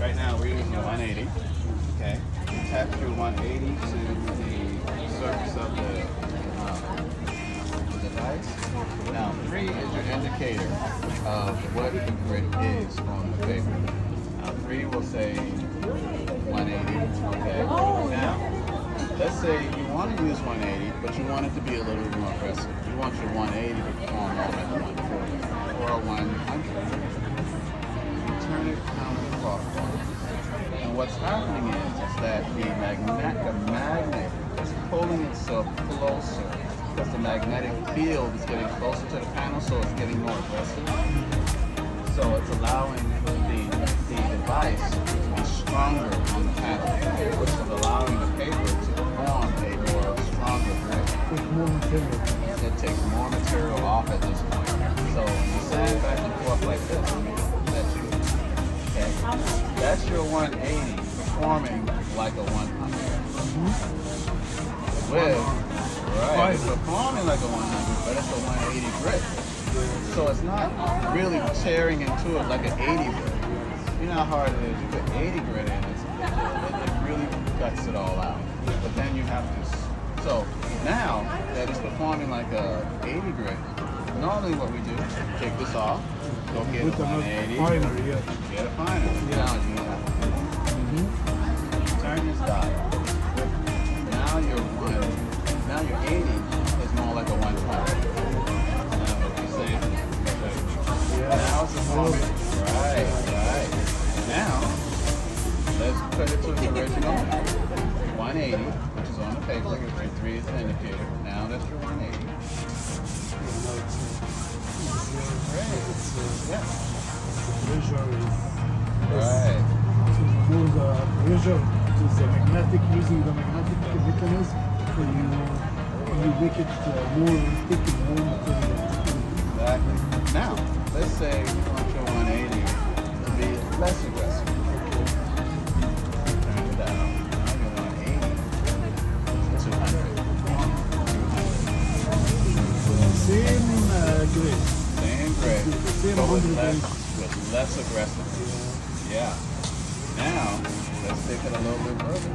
right now we're using 180. Okay. Attach your 180 to the surface of the device. Now 3 is your indicator of what the grit is on the paper. Now 3 will say 180. Okay. Now let's say you want to use 180, but you want it to be a little bit more aggressive. You want your 180 to perform more like 140 or 100. You turn it counterclockwise. And what's happening is that the magnet is pulling itself closer because the magnetic field is getting closer to the panel, so it's getting more aggressive. So it's allowing the device to be stronger on the panel, which is allowing the paper to form a more stronger grip. It takes more material off at this point. So you sand back and forth like this. Okay. That's your 180 performing like a 100. Right, it's performing like a 100, but it's a 180 grip. So it's not really tearing into it like an 80 grit. You know how hard it is. You put 80 grit in, it really cuts it all out. But then you have to. So now that it's performing like a 80 grit, normally what we do, take this off, go get a 180, get a finer. Now you have to turn this dial. Now your 80 is more like a 120. Now it's performing. Right. Now, let's put it to its original 180, which is on the paper. Your 3 is the indicator. Now that's your 180. Yeah. Right. To move the pressure to the magnetic, using the magnetic mechanism, so you make it more thick and more material. Exactly. Now, let's say you want your 180 to be less aggressive. Turn it down. Now your 180 is 200. Same grade. Same grade. Same but with 100. less aggressive. Yeah. Now, let's take it a little bit further.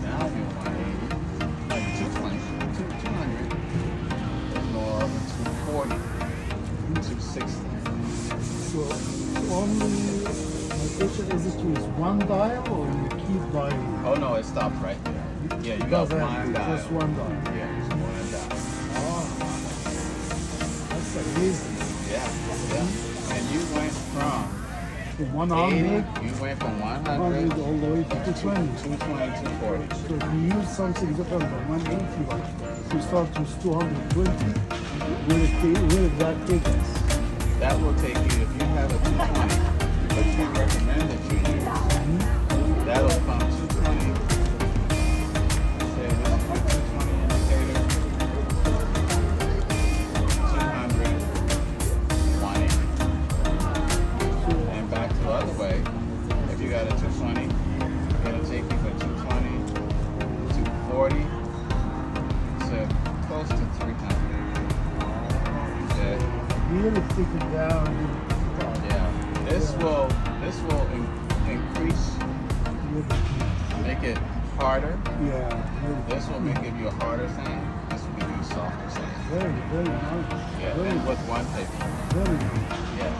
Now your 180, like 220, 200 is more of a 240. 260. So only my question is it use one dial or you keep dialing? Oh no, it stops right there. Yeah, you got one dial. Just one dial. Yeah, just one dial. Oh, that's amazing. Yeah. And you went from 100, 80, you went from 100 all the way to 220. 220, 240. So if you use something different than 180, like if you start with 220, where did that take us? That will take you, if you have a 220, which we recommend that you use, that'll come 220. Say this is your 220 indicator, 200, 180. And back the other way, if you got a 220, it'll take you from 220 to 240 to close to 300. Really take it down. Yeah, this will increase, make it harder. Yeah. This will give you a harder sand. This will give you a softer sand. Very, very nice. Yeah, very, and with one paper. very nice. Yeah.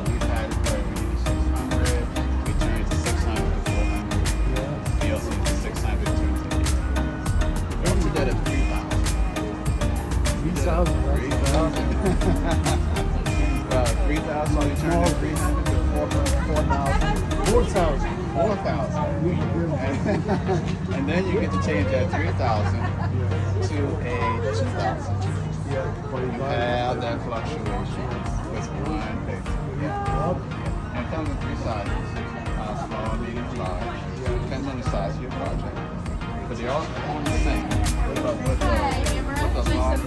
We've had it where we use 600, we turn it to 600 to 400. Yeah. We also use 600 to 250. We also did a 3,000. 3,000. 3,000. 3,000, we turned it 300 to 4,000. 4,000. 4,000. And then you get to change that 3,000 to a 2,000. Yeah. You have that fluctuation with one paper. Yeah. And it comes in 3 sizes. Small, medium, large. Depends on the size of your project. But they all perform the same. With a longer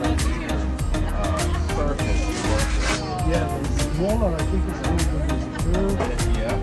surface you work with. Yeah, the smaller I think it's going to be curved. Yeah.